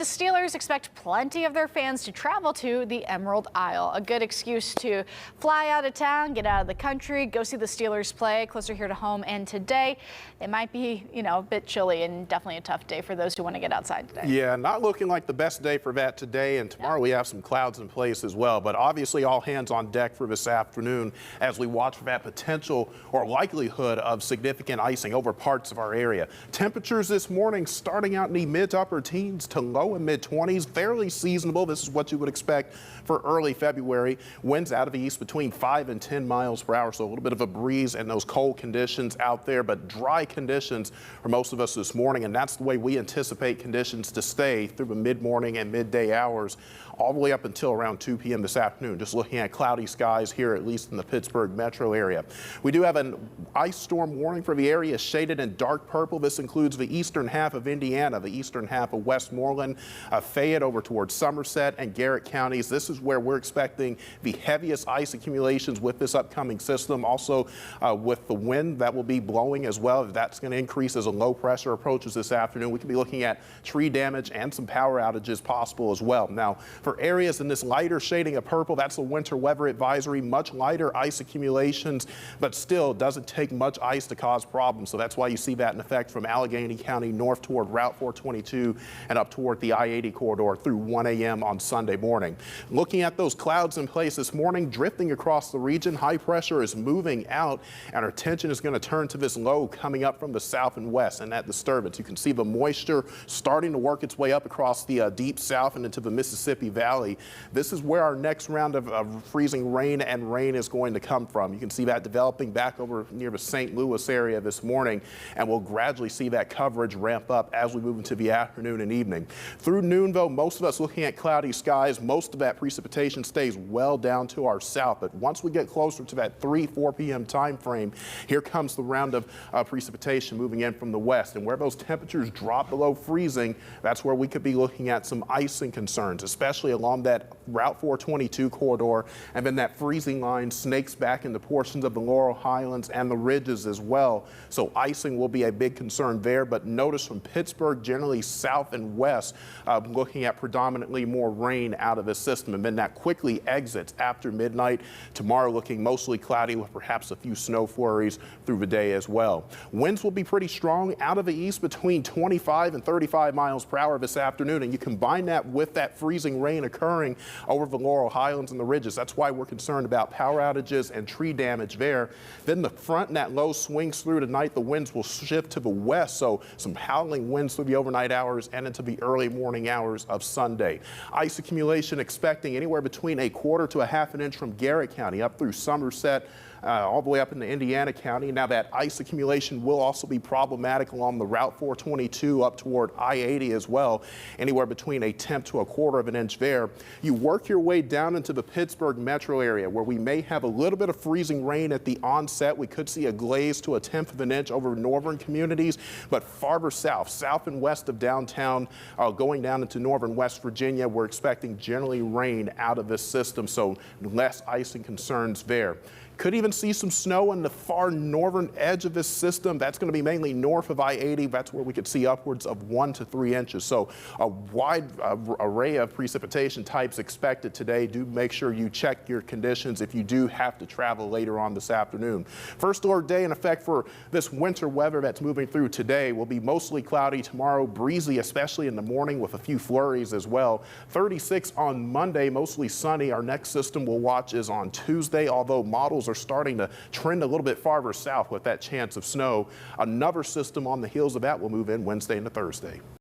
The Steelers expect plenty of their fans to travel to the Emerald Isle, a good excuse to fly out of town, get out of the country, go see the Steelers play closer here to home. And today, it might be, a bit chilly and definitely a tough day for those who want to get outside today. Yeah, not looking like the best day for that today. And tomorrow we have some clouds in place as well. But obviously all hands on deck for this afternoon as we watch for that potential or likelihood of significant icing over parts of our area. Temperatures this morning starting out in the mid to upper teens to low and mid 20s, fairly seasonable. This is what you would expect for early February. Winds out of the east between 5 and 10 miles per hour, so a little bit of a breeze and those cold conditions out there, but dry conditions for most of us this morning, and that's the way we anticipate conditions to stay through the mid-morning and midday hours all the way up until around 2 p.m. this afternoon. Just looking at cloudy skies here, at least in the Pittsburgh metro area. We do have an ice storm warning for the area shaded in dark purple. This includes the eastern half of Indiana, the eastern half of Westmoreland, Fayette over towards Somerset and Garrett counties. This is where we're expecting the heaviest ice accumulations with this upcoming system. Also with the wind that will be blowing as well. That's going to increase as a low pressure approaches this afternoon. We could be looking at tree damage and some power outages possible as well. Now, for areas in this lighter shading of purple, that's a winter weather advisory, much lighter ice accumulations, but still doesn't take much ice to cause problems. So that's why you see that in effect from Allegheny County north toward Route 422 and up toward the I-80 corridor through 1 a.m. on Sunday morning. Looking at those clouds in place this morning, drifting across the region, high pressure is moving out and our attention is going to turn to this low coming up from the south and west and that disturbance. You can see the moisture starting to work its way up across the deep south and into the Mississippi Valley. This is where our next round of freezing rain is going to come from. You can see that developing back over near the St. Louis area this morning, and we'll gradually see that coverage ramp up as we move into the afternoon and evening. Through noon, though, most of us looking at cloudy skies. Most of that precipitation stays well down to our south, but once we get closer to that 3-4 p.m. time frame, here comes the round of precipitation moving in from the west, and where those temperatures drop below freezing, that's where we could be looking at some icing concerns, especially along that Route 422 corridor, and then that freezing line snakes back into portions of the Laurel Highlands and the ridges as well. So icing will be a big concern there, but notice from Pittsburgh generally south and west, looking at predominantly more rain out of this system, and then that quickly exits after midnight. Tomorrow looking mostly cloudy with perhaps a few snow flurries through the day as well. Winds will be pretty strong out of the east between 25 and 35 miles per hour this afternoon, and you combine that with that freezing rain occurring over the Laurel Highlands and the ridges. That's why we're concerned about power outages and tree damage there. Then the front and that low swings through tonight. The winds will shift to the west, so some howling winds through the overnight hours and into the early morning hours of Sunday. Ice accumulation expecting anywhere between 1/4 to 1/2 inch from Garrett County up through Somerset, all the way up into Indiana County. Now that ice accumulation will also be problematic along the Route 422 up toward I-80 as well, anywhere between 1/10 to 1/4 inch there. You work your way down into the Pittsburgh metro area where we may have a little bit of freezing rain at the onset. We could see a glaze to 1/10 inch over northern communities, but farther south and west of downtown, going down into northern West Virginia, we're expecting generally rain out of this system, so less icing concerns there. Could even see some snow on the far northern edge of this system. That's going to be mainly north of I-80. That's where we could see upwards of 1 to 3 inches. So a wide array of precipitation types expected today. Do make sure you check your conditions if you do have to travel later on this afternoon. First alert day in effect for this winter weather that's moving through today will be mostly cloudy tomorrow, breezy, especially in the morning with a few flurries as well. 36 on Monday, mostly sunny. Our next system we'll watch is on Tuesday, although models are starting to trend a little bit farther south with that chance of snow. Another system on the heels of that will move in Wednesday and Thursday.